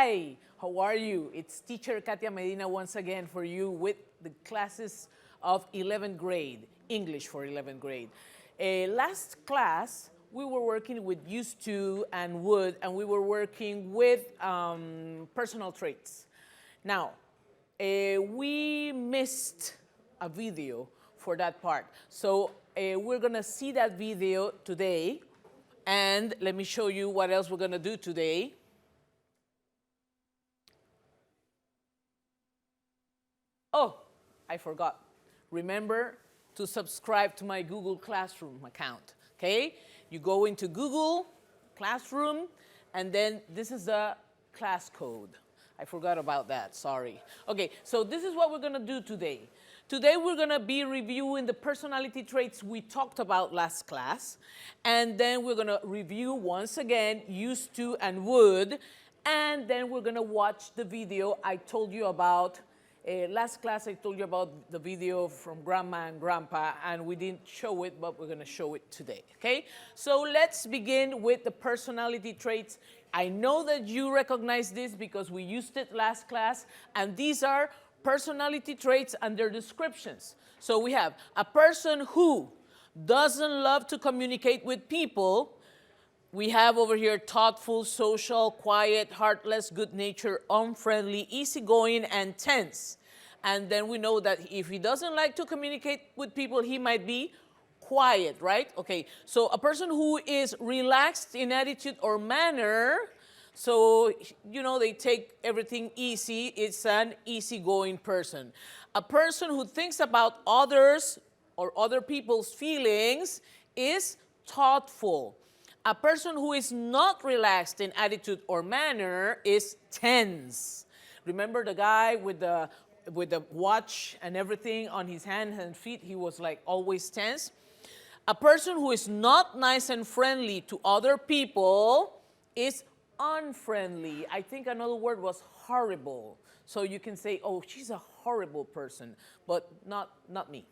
Hi, how are you? It's teacher Kathia Medina once again for you with the classes of 11th grade, English for 11th grade. Last class, we were working with used to and would, and we were working with personal traits. Now, we missed a video for that part. So we're gonna see that video today, and let me show you what else we're gonna do today. Oh, I forgot. Remember to subscribe to my Google Classroom account, okay? You go into Google Classroom, and then this is the class code. I forgot about that, sorry. Okay, so this is what we're gonna do today. Today we're gonna be reviewing the personality traits we talked about last class, and then we're gonna review once again used to and would, and then we're gonna watch the video I told you about. Last class I told you about the video from Grandma and Grandpa, and we didn't show it, but we're gonna show it today, okay? So let's begin with the personality traits. I know that you recognize this because we used it last class, and these are personality traits and their descriptions. So we have a person who doesn't love to communicate with people. We have over here thoughtful, social, quiet, heartless, good-natured, unfriendly, easygoing, and tense. And then we know that if he doesn't like to communicate with people, he might be quiet, right? Okay, so a person who is relaxed in attitude or manner, so, you know, they take everything easy, it's an easygoing person. A person who thinks about others or other people's feelings is thoughtful. A person who is not relaxed in attitude or manner is tense. Remember the guy with the watch and everything on his hands and feet? He was like always tense. A person who is not nice and friendly to other people is unfriendly. I think another word was horrible. So you can say, oh, she's a horrible person, but not me.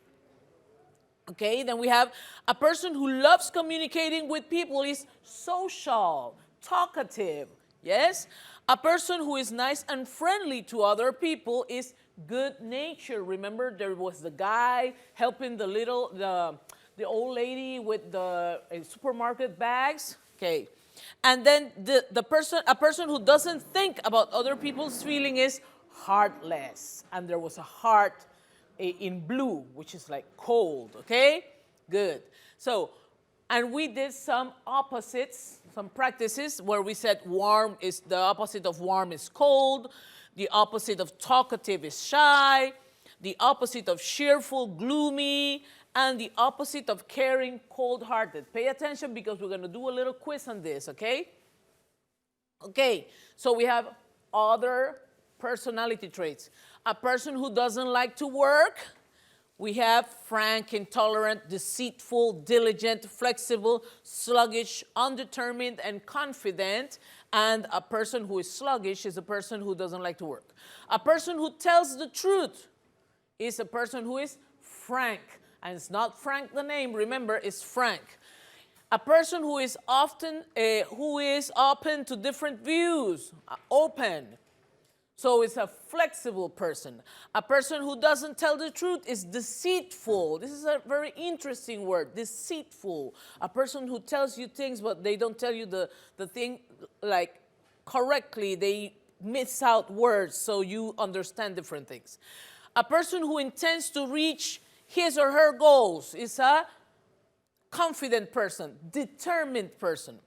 Okay, then we have a person who loves communicating with people is social, talkative, yes? A person who is nice and friendly to other people is good natured. Remember there was the guy helping the old lady with the supermarket bags? Okay, and then a person who doesn't think about other people's feeling is heartless. And there was a heart in blue, which is like cold, okay? Good. So, and we did some opposites, some practices where we said warm is, the opposite of warm is cold, the opposite of talkative is shy, the opposite of cheerful, gloomy, and the opposite of caring, cold-hearted. Pay attention because we're gonna do a little quiz on this, okay? Okay, so we have other personality traits. A person who doesn't like to work, we have frank, intolerant, deceitful, diligent, flexible, sluggish, undetermined, and confident. And a person who is sluggish is a person who doesn't like to work. A person who tells the truth is a person who is frank. And it's not Frank the name, remember, it's Frank. A person who is open to different views, open. So it's a flexible person. A person who doesn't tell the truth is deceitful. This is a very interesting word, deceitful. A person who tells you things, but they don't tell you the thing like correctly. They miss out words so you understand different things. A person who intends to reach his or her goals is a confident person, determined person.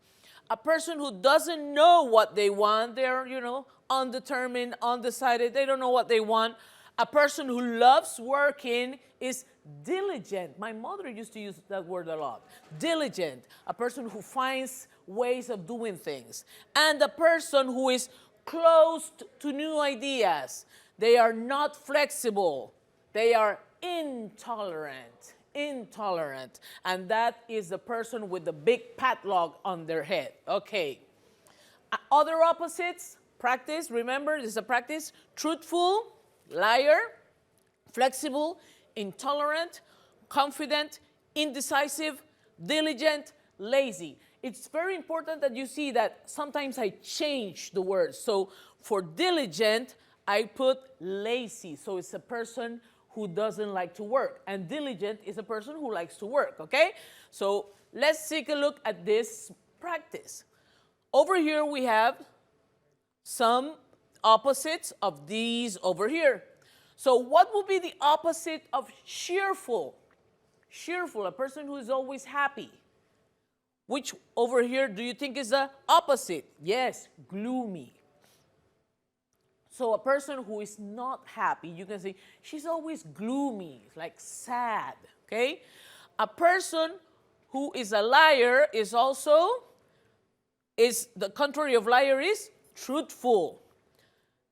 A person who doesn't know what they want, they're, you know, undetermined, undecided, they don't know what they want. A person who loves working is diligent. My mother used to use that word a lot. Diligent, a person who finds ways of doing things. And a person who is closed to new ideas. They are not flexible. They are intolerant. And that is the person with the big padlock on their head. Okay. Other opposites, practice, remember this is a practice. Truthful, liar, flexible, intolerant, confident, indecisive, diligent, lazy. it's very important that you see that sometimes I change the words. So for diligent, I put lazy. So it's a person who doesn't like to work. And diligent is a person who likes to work, okay? So let's take a look at this practice. Over here we have some opposites of these over here. So what would be the opposite of cheerful? Cheerful, a person who is always happy. Which over here do you think is the opposite? Yes, gloomy. So a person who is not happy, you can say, she's always gloomy, like sad, okay? A person who is a liar is also, the contrary of liar is truthful.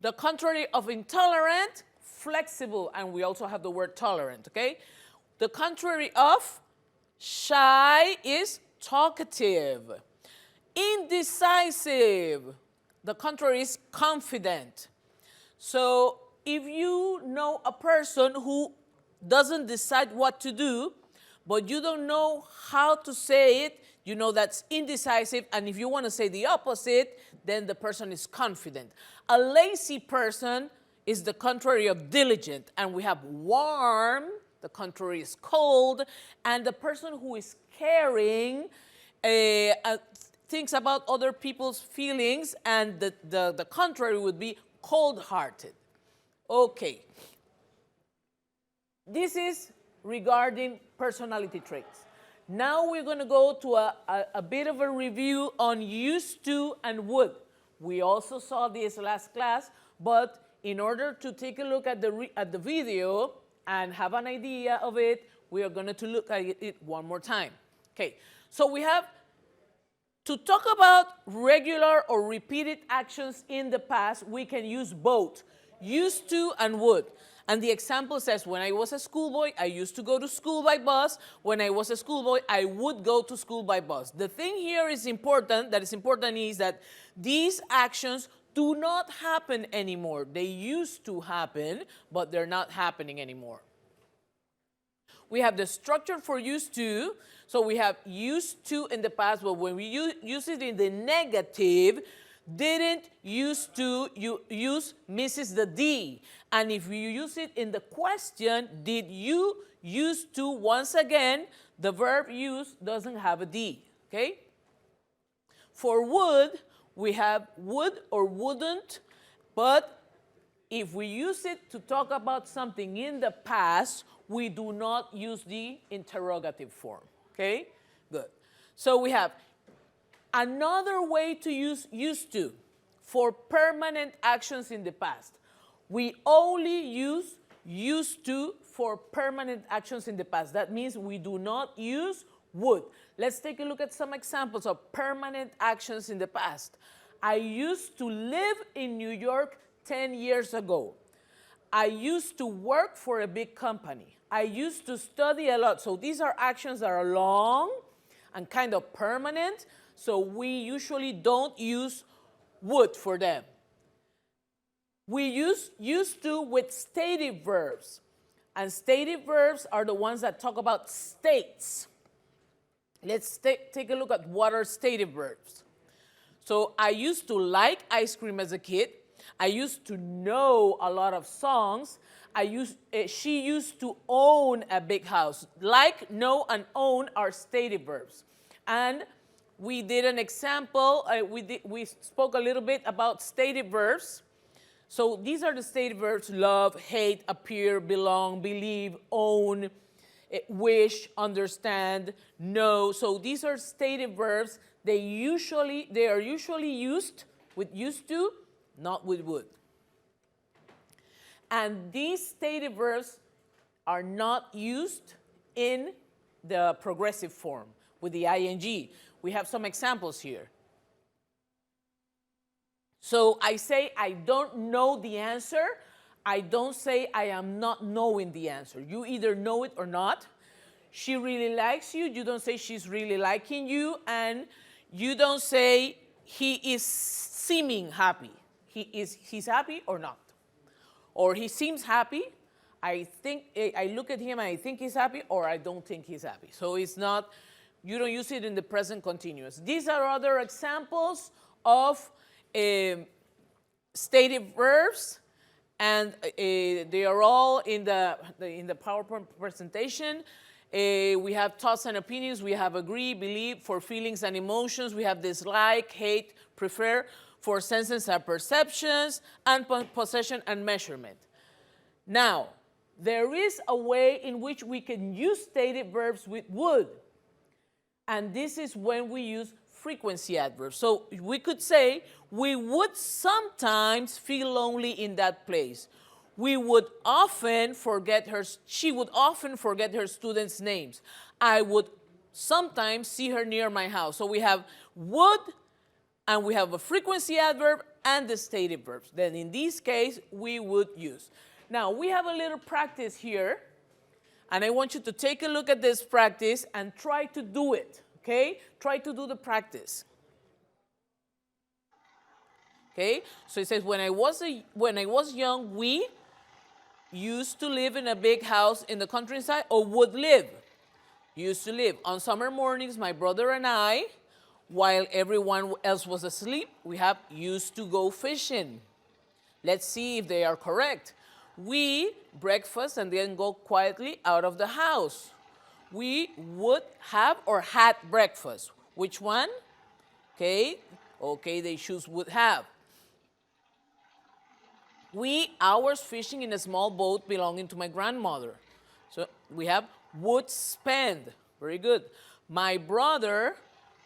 The contrary of intolerant, flexible, and we also have the word tolerant, okay? The contrary of shy is talkative. Indecisive, the contrary is confident. So if you know a person who doesn't decide what to do, but you don't know how to say it, you know that's indecisive, and if you want to say the opposite, then the person is confident. A lazy person is the contrary of diligent, and we have warm, the contrary is cold, and the person who is caring thinks about other people's feelings, and the contrary would be cold-hearted. Okay. This is regarding personality traits. Now we're going to go to a bit of a review on used to and would. We also saw this last class, but in order to take a look at the video and have an idea of it, we are going to look at it one more time. Okay, so we have to talk about regular or repeated actions in the past, we can use both, used to and would. And the example says, when I was a schoolboy, I used to go to school by bus. When I was a schoolboy, I would go to school by bus. The thing here is important, is that these actions do not happen anymore. They used to happen, but they're not happening anymore. We have the structure for used to. So we have used to in the past, but when we use it in the negative, didn't used to, you use misses the D. And if you use it in the question, did you used to, once again, the verb use doesn't have a D, okay? For would, we have would or wouldn't, but if we use it to talk about something in the past, we do not use the interrogative form, okay? Good. So we have another way to use used to for permanent actions in the past. We only use used to for permanent actions in the past. That means we do not use would. Let's take a look at some examples of permanent actions in the past. I used to live in New York 10 years ago. I used to work for a big company. I used to study a lot. So these are actions that are long and kind of permanent. So we usually don't use would for them. We use used to with stative verbs. And stative verbs are the ones that talk about states. Let's take a look at what are stative verbs. So I used to like ice cream as a kid. I used to know a lot of songs. She used to own a big house. Like, know, and own are stative verbs. And we did an example. We spoke a little bit about stative verbs. So these are the stative verbs: love, hate, appear, belong, believe, own, wish, understand, know. So these are stative verbs. They are usually used with used to, not with would. And these stative verbs are not used in the progressive form with the ing. We have some examples here. So I say I don't know the answer. I don't say I am not knowing the answer. You either know it or not. She really likes you. You don't say she's really liking you. And you don't say he is seeming happy. He's happy or not. Or he seems happy. I look at him and I think he's happy, or I don't think he's happy. So it's not, You don't use it in the present continuous. These are other examples of stative verbs, and they are all in the PowerPoint presentation. We have thoughts and opinions. We have agree, believe for feelings and emotions. We have dislike, hate, prefer for senses and perceptions, and possession and measurement. Now, there is a way in which we can use stative verbs with would, and this is when we use frequency adverbs. So we could say, we would sometimes feel lonely in that place. We would often forget she would often forget her students' names. I would sometimes see her near my house. So we have would, and we have a frequency adverb and the stative verbs. Then in this case, we would use. Now, we have a little practice here, and I want you to take a look at this practice and try to do it, okay? Try to do the practice. Okay, so it says, when I was young, we used to live in a big house in the countryside, or would live. Used to live. On summer mornings, my brother and I, while everyone else was asleep, we have used to go fishing. Let's see if they are correct. We breakfast and then go quietly out of the house. We would have or had breakfast. Which one? Okay, they choose would have. We hours fishing in a small boat belonging to my grandmother. So we have would spend. Very good. My brother,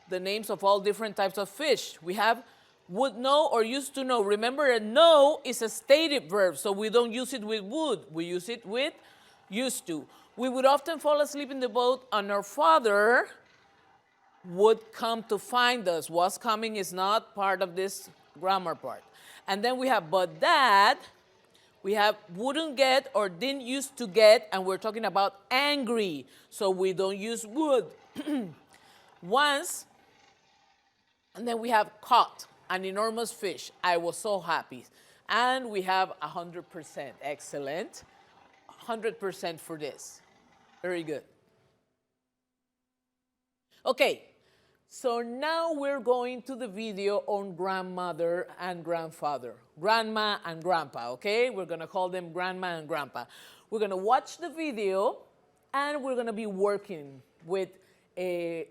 the names of all different types of fish. We have would know or used to know. Remember, a know is a stative verb, so we don't use it with would. We use it with used to. We would often fall asleep in the boat, and our father would come to find us. Was coming is not part of this grammar part. And then we have but that. We have wouldn't get or didn't used to get, and we're talking about angry, so we don't use would. Once, and then we have caught an enormous fish. I was so happy. And we have 100%. Excellent. 100% for this. Very good. Okay, so now we're going to the video on grandmother and grandfather. Grandma and grandpa, okay? We're going to call them grandma and grandpa. We're going to watch the video, and we're going to be working with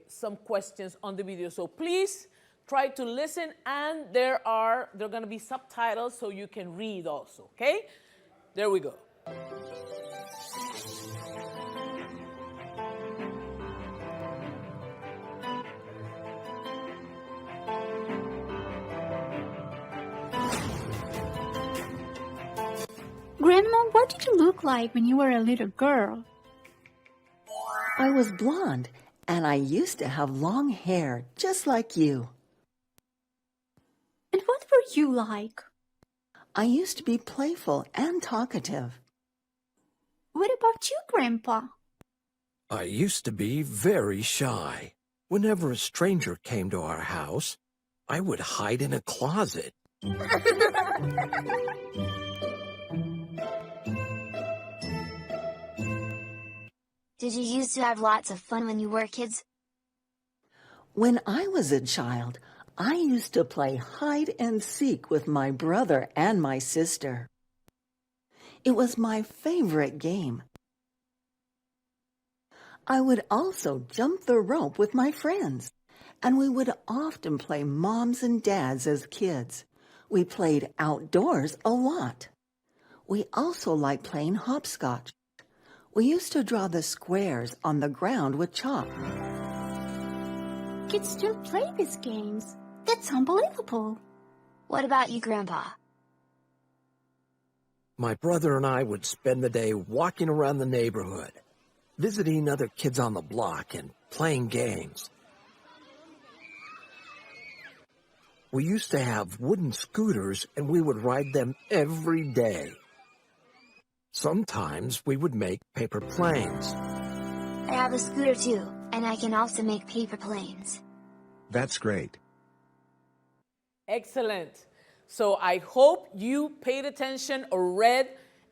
some questions on the video. So please try to listen, and there are going to be subtitles so you can read also, okay? There we go. Grandma, what did you look like when you were a little girl? I was blonde, and I used to have long hair, just like you. And what were you like? I used to be playful and talkative. What about you, Grandpa? I used to be very shy. Whenever a stranger came to our house, I would hide in a closet. Did you used to have lots of fun when you were kids? When I was a child, I used to play hide and seek with my brother and my sister. It was my favorite game. I would also jump the rope with my friends, and we would often play moms and dads as kids. We played outdoors a lot. We also liked playing hopscotch. We used to draw the squares on the ground with chalk. Kids still play these games. That's unbelievable. What about you, Grandpa? My brother and I would spend the day walking around the neighborhood, visiting other kids on the block and playing games. We used to have wooden scooters, and we would ride them every day. Sometimes we would make paper planes. I have a scooter too, and I can also make paper planes. That's great. Excellent. So I hope you paid attention or read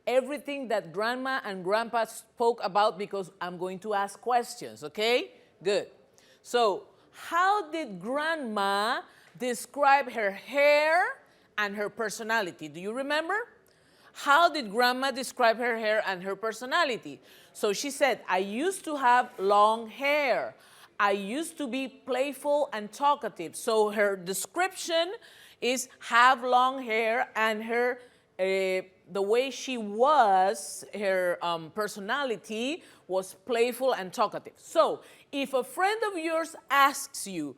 everything that Grandma and Grandpa spoke about, because I'm going to ask questions, okay? Good. So, how did Grandma describe her hair and her personality? Do you remember? How did Grandma describe her hair and her personality? So she said, I used to have long hair. I used to be playful and talkative. So her description is have long hair, and her the way she was, her personality was playful and talkative. So if a friend of yours asks you,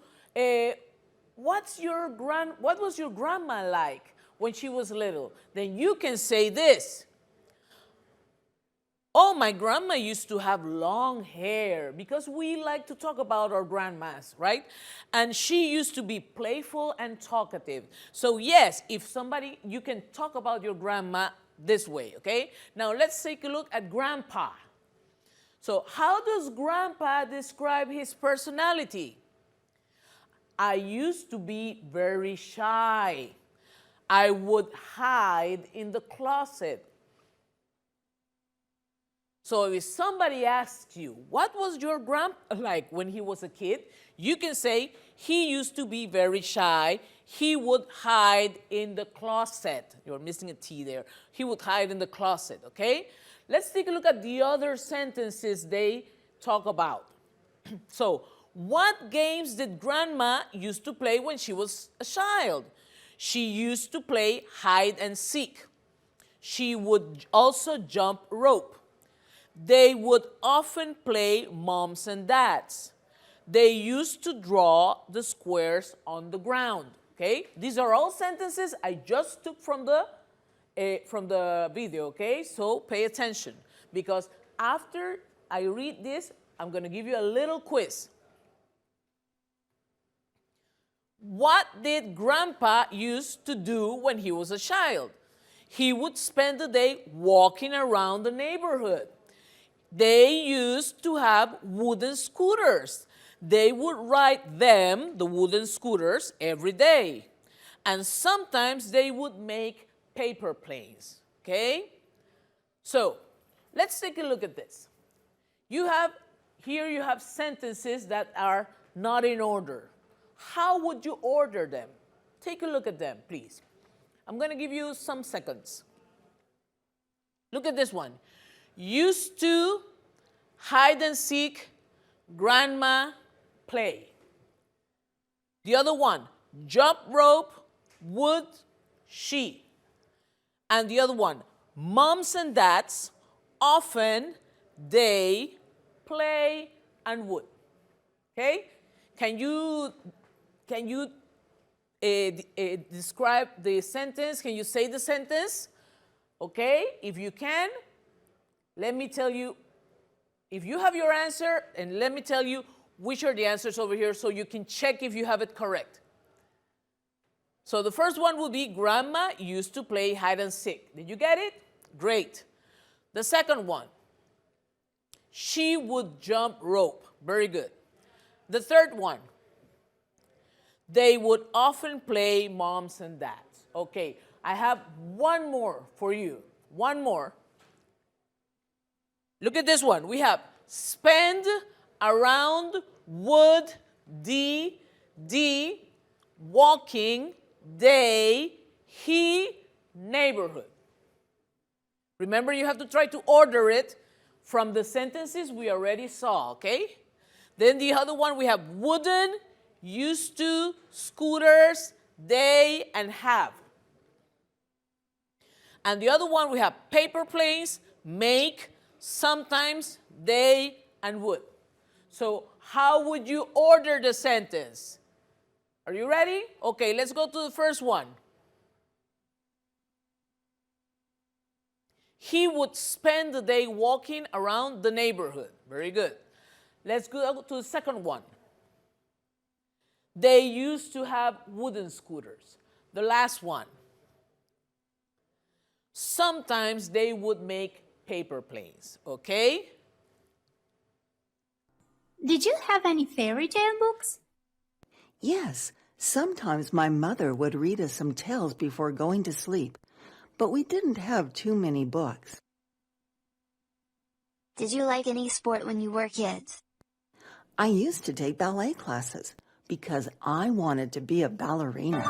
what was your grandma like when she was little? Then you can say this. Oh, my grandma used to have long hair, because we like to talk about our grandmas, right? And she used to be playful and talkative. So yes, you can talk about your grandma this way, okay? Now let's take a look at Grandpa. So how does Grandpa describe his personality? I used to be very shy. I would hide in the closet. So if somebody asks you, what was your grandpa like when he was a kid? You can say, he used to be very shy. He would hide in the closet. You're missing a T there. He would hide in the closet, okay? Let's take a look at the other sentences they talk about. So, what games did Grandma used to play when she was a child? She used to play hide and seek. She would also jump rope. They would often play moms and dads. They used to draw the squares on the ground. Okay? These are all sentences I just took from the video, okay? So pay attention, because after I read this, I'm going to give you a little quiz. What did Grandpa used to do when he was a child? He would spend the day walking around the neighborhood. They used to have wooden scooters. They would ride them, the wooden scooters, every day. And sometimes they would make paper planes, okay? So, let's take a look at this. Here you have sentences that are not in order. How would you order them? Take a look at them, please. I'm going to give you some seconds. Look at this one. Used to, hide and seek, Grandma, play. The other one, jump rope, would, she. And the other one, moms and dads, often, they, play, and would. Okay? Can you describe the sentence? Can you say the sentence? Okay? If you can, let me tell you, if you have your answer, and let me tell you which are the answers over here so you can check if you have it correct. So the first one will be Grandma used to play hide and seek. Did you get it? Great. The second one, she would jump rope. Very good. The third one, they would often play moms and dads. Okay, I have one more for you. One more. Look at this one. We have spend, around, would, the, walking, they, he, neighborhood. Remember, you have to try to order it from the sentences we already saw, okay? Then the other one, we have wooden, used to, scooters, they, and have. And the other one, we have paper planes, make, sometimes, they, and would. So how would you order the sentence? Are you ready? Okay, let's go to the first one. He would spend the day walking around the neighborhood. Very good. Let's go to the second one. They used to have wooden scooters. The last one. Sometimes they would make paper planes, okay? Did you have any fairy tale books? Yes, sometimes my mother would read us some tales before going to sleep, but we didn't have too many books. Did you like any sport when you were kids? I used to take ballet classes because I wanted to be a ballerina.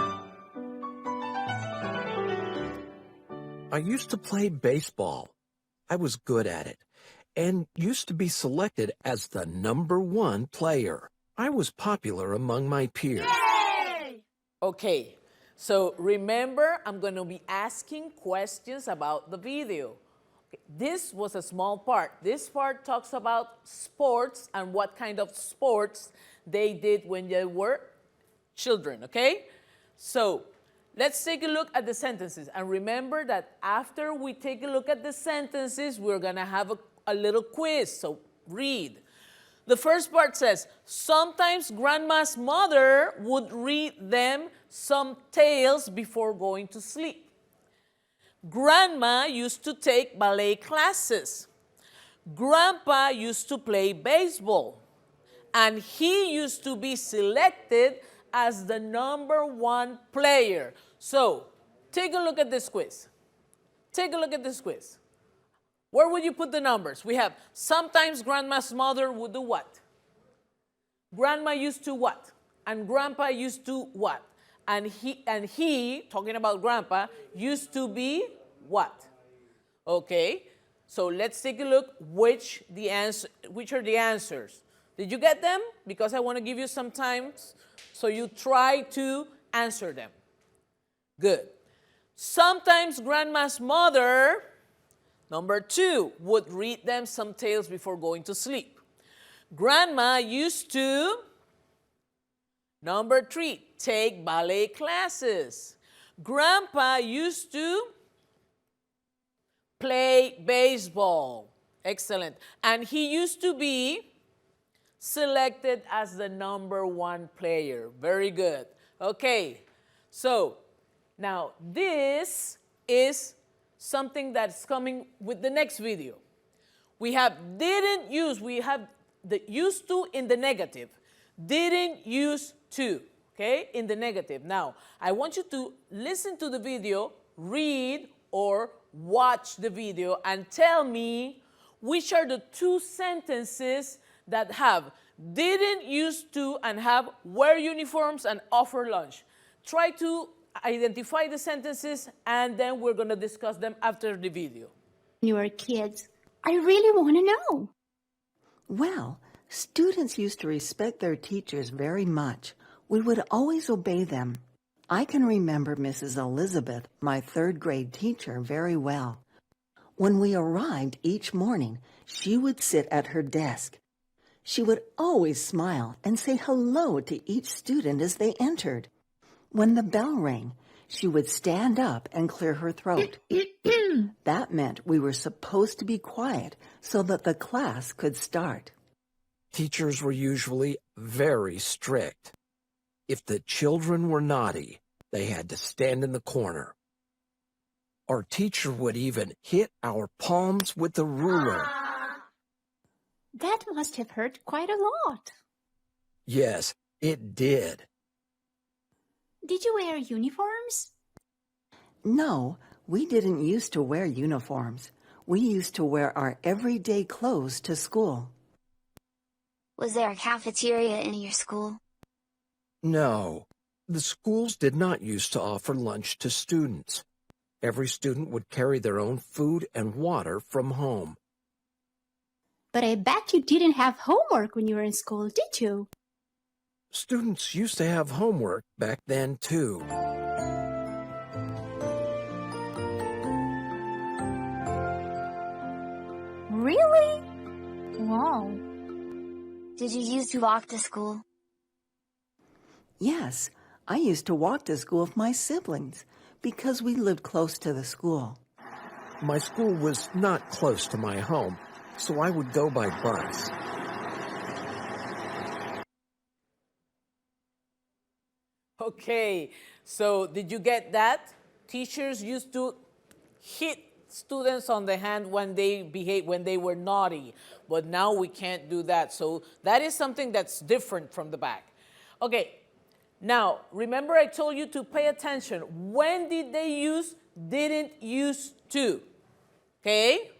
I used to play baseball. I was good at it and used to be selected as the #1 player. I was popular among my peers. Okay, so remember, I'm going to be asking questions about the video. Okay, this was a small part. This part talks about sports and what kind of sports they did when they were children, okay? So let's take a look at the sentences. And remember that after we take a look at the sentences, we're going to have a little quiz. So read. The first part says, sometimes Grandma's mother would read them some tales before going to sleep. Grandma used to take ballet classes. Grandpa used to play baseball. And he used to be selected as the #1 player. So, take a look at this quiz. Take a look at this quiz. Where would you put the numbers? We have sometimes Grandma's mother would do what? Grandma used to what? And Grandpa used to what? And he, talking about Grandpa, used to be what? Okay, so let's take a look which are the answers. Did you get them? Because I want to give you some time so you try to answer them. Good. Sometimes Grandma's mother, #2, would read them some tales before going to sleep. Grandma used to, #3, take ballet classes. Grandpa used to play baseball. Excellent. And he used to be selected as the #1 player. Very good. Okay, so now this is something that's coming with the next video. We have didn't use, we have the used to in the negative. Didn't use to, okay, in the negative. Now, I want you to listen to the video, read or watch the video and tell me which are the 2 sentences that have didn't use to and have wear uniforms and offer lunch. Try to identify the sentences and then we're going to discuss them after the video. When you were kids, I really want to know. Well, students used to respect their teachers very much. We would always obey them. I can remember Mrs. Elizabeth, my 3rd grade teacher, very well. When we arrived each morning, she would sit at her desk. She would always smile and say hello to each student as they entered. When the bell rang, she would stand up and clear her throat. That meant we were supposed to be quiet so that the class could start. Teachers were usually very strict. If the children were naughty, they had to stand in the corner. Our teacher would even hit our palms with the ruler. That must have hurt quite a lot. Yes, it did. Did you wear uniforms? No, we didn't used to wear uniforms. We used to wear our everyday clothes to school. Was there a cafeteria in your school? No, the schools did not used to offer lunch to students. Every student would carry their own food and water from home. But I bet you didn't have homework when you were in school, did you? Students used to have homework back then, too. Really? Wow. Did you used to walk to school? Yes, I used to walk to school with my siblings because we lived close to the school. My school was not close to my home, so I would go by bus. Okay, so did you get that? Teachers used to hit students on the hand when they were naughty, but now we can't do that. So that is something that's different from the back. Okay, now remember I told you to pay attention. When did they use didn't use to? Okay,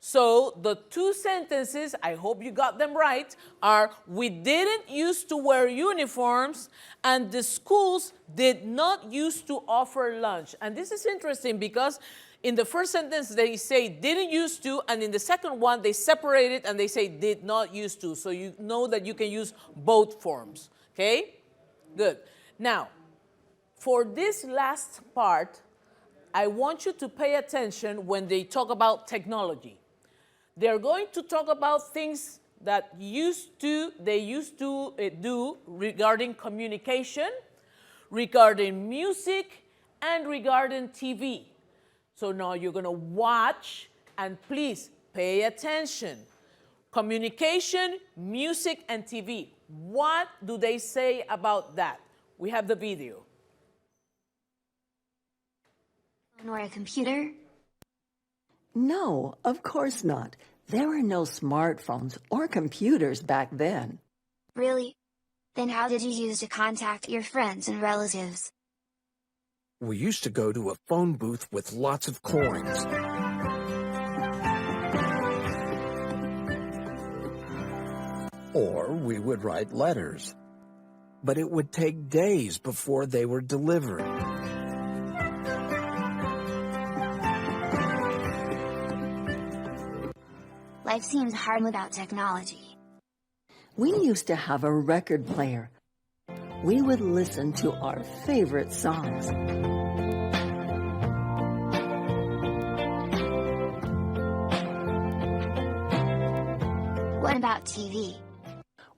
So the two sentences, I hope you got them right, are we didn't used to wear uniforms and the schools did not used to offer lunch. And this is interesting because in the first sentence they say didn't used to, and in the second one they separate it and they say did not used to. So you know that you can use both forms, okay? Good. Now, for this last part, I want you to pay attention when they talk about technology. They're going to talk about things that they used to do regarding communication, regarding music, and regarding TV. So now you're going to watch and please pay attention. Communication, music, and TV. What do they say about that? We have the video. Or a computer? No, of course not. There were no smartphones or computers back then. Really? Then how did you use to contact your friends and relatives? We used to go to a phone booth with lots of coins. Or we would write letters. But it would take days before they were delivered. Life seems hard without technology. We used to have a record player. We would listen to our favorite songs. What about TV?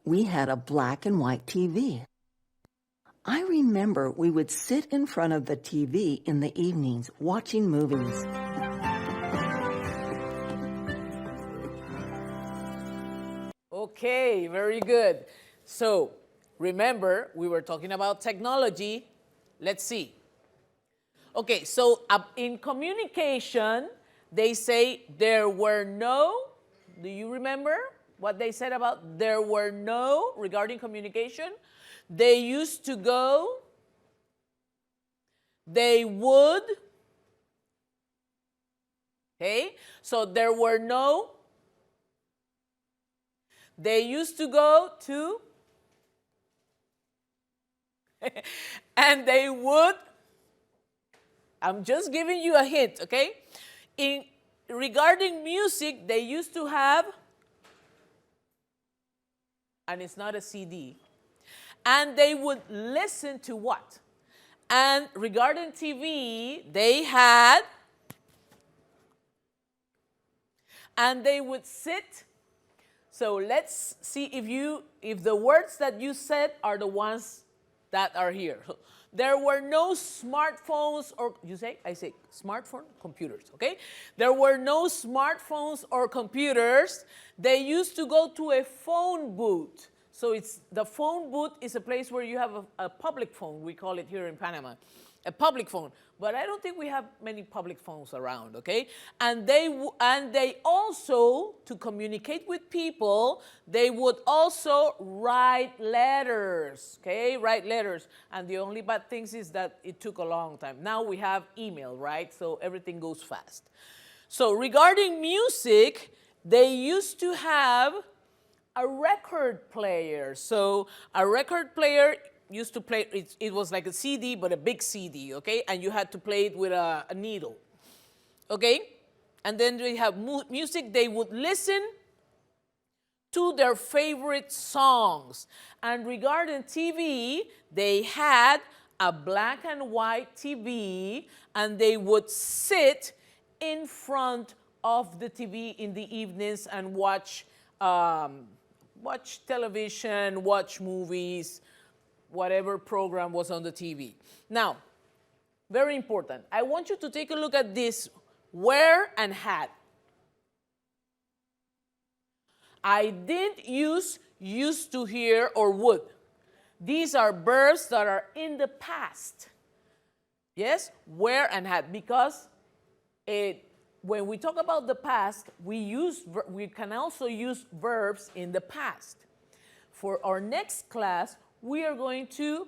We had a black and white TV. I remember we would sit in front of the TV in the evenings watching movies. Okay, very good. So remember, we were talking about technology. Let's see. Okay, so in communication, they say there were no, do you remember what they said about there were no regarding communication? They used to go, they would, okay? So there were no, they used to go to, and they would. I'm just giving you a hint, okay? Regarding music, they used to have, and it's not a CD, and they would listen to what? And regarding TV, they had, and they would sit. So let's see if the words that you said are the ones that are here. There were no smartphones or, I say smartphone, computers, okay? There were no smartphones or computers. They used to go to a phone booth. So the phone booth is a place where you have a public phone, we call it here in Panama, a public phone. But I don't think we have many public phones around, okay? And they also, to communicate with people, they would also write letters, okay? Write letters. And the only bad thing is that it took a long time. Now we have email, right? So everything goes fast. So regarding music, they used to have a record player. So a record player used to play, it was like a CD, but a big CD, okay? And you had to play it with a needle, okay? And then we have music. They would listen to their favorite songs. And regarding TV, they had a black and white TV, and they would sit in front of the TV in the evenings and watch television, watch movies, whatever program was on the TV. Now, very important. I want you to take a look at this, were and had. I didn't use used to here or would. These are verbs that are in the past. Yes, were and had, because when we talk about the past, we can also use verbs in the past. For our next class, we are going to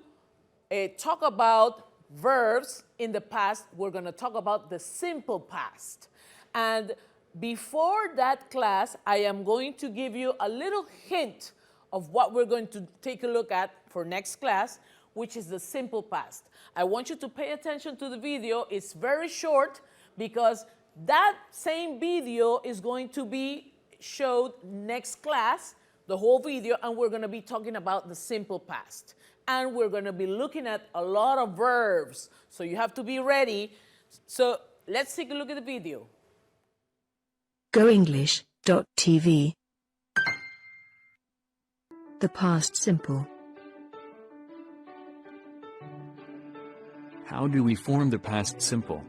talk about verbs in the past. We're going to talk about the simple past. And before that class, I am going to give you a little hint of what we're going to take a look at for next class, which is the simple past. I want you to pay attention to the video. It's very short because that same video is going to be showed next class, the whole video, and we're going to be talking about the simple past. And we're going to be looking at a lot of verbs. So you have to be ready. So let's take a look at the video. GoEnglish.tv. The past simple. How do we form the past simple?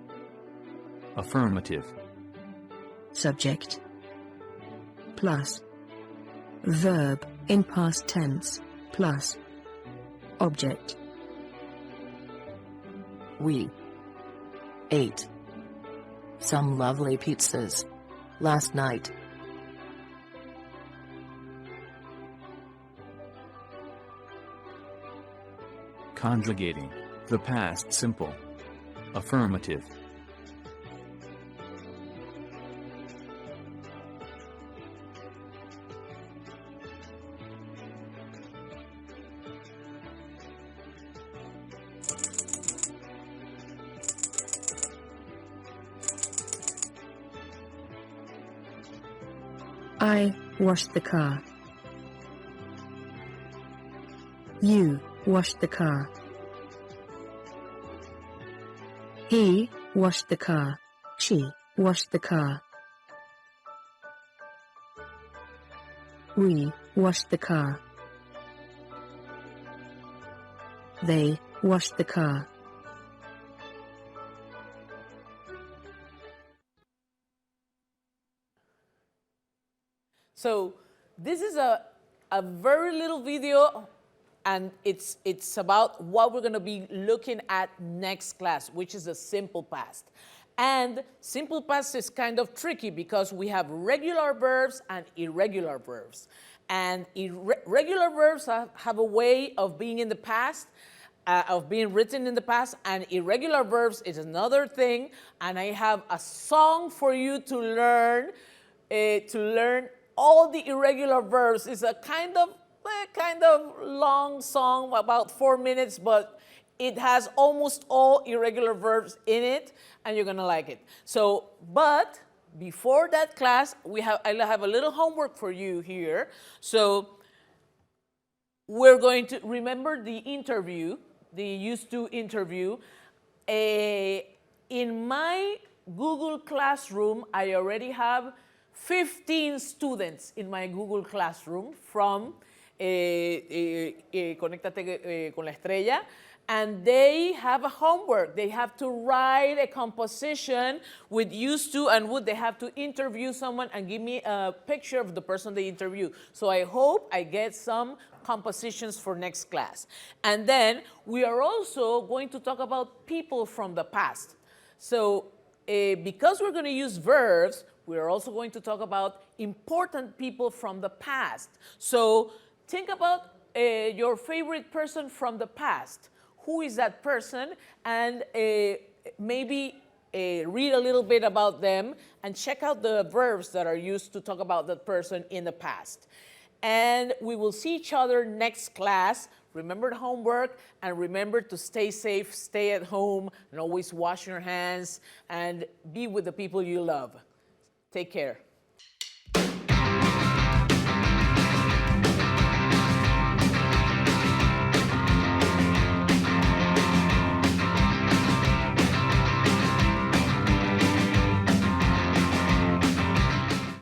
Affirmative. Subject plus verb in past tense plus object. We ate some lovely pizzas last night. Conjugating the past simple. Affirmative. I washed the car. You washed the car. He washed the car. She washed the car. We washed the car. They washed the car. So this is a very little video, and it's about what we're going to be looking at next class, which is the simple past. And simple past is kind of tricky because we have regular verbs and irregular verbs. And regular verbs have a way of being in the past, of being written in the past, and irregular verbs is another thing. And I have a song for you to learn all the irregular verbs. It's a kind of long song, about 4 minutes, but it has almost all irregular verbs in it, and you're gonna like it. So, but before that class, I have a little homework for you here. So we're going to remember the interview, the used to interview. In my Google Classroom, I already have 15 students in my Google Classroom from Conéctate con la Estrella, and they have a homework. They have to write a composition with used to and would. They have to interview someone and give me a picture of the person they interview. So I hope I get some compositions for next class. And then we are also going to talk about people from the past. So because we're going to use verbs, we're also going to talk about important people from the past. So think about your favorite person from the past. Who is that person? And maybe read a little bit about them and check out the verbs that are used to talk about that person in the past. And we will see each other next class. Remember the homework, and remember to stay safe, stay at home, and always wash your hands and be with the people you love. Take care.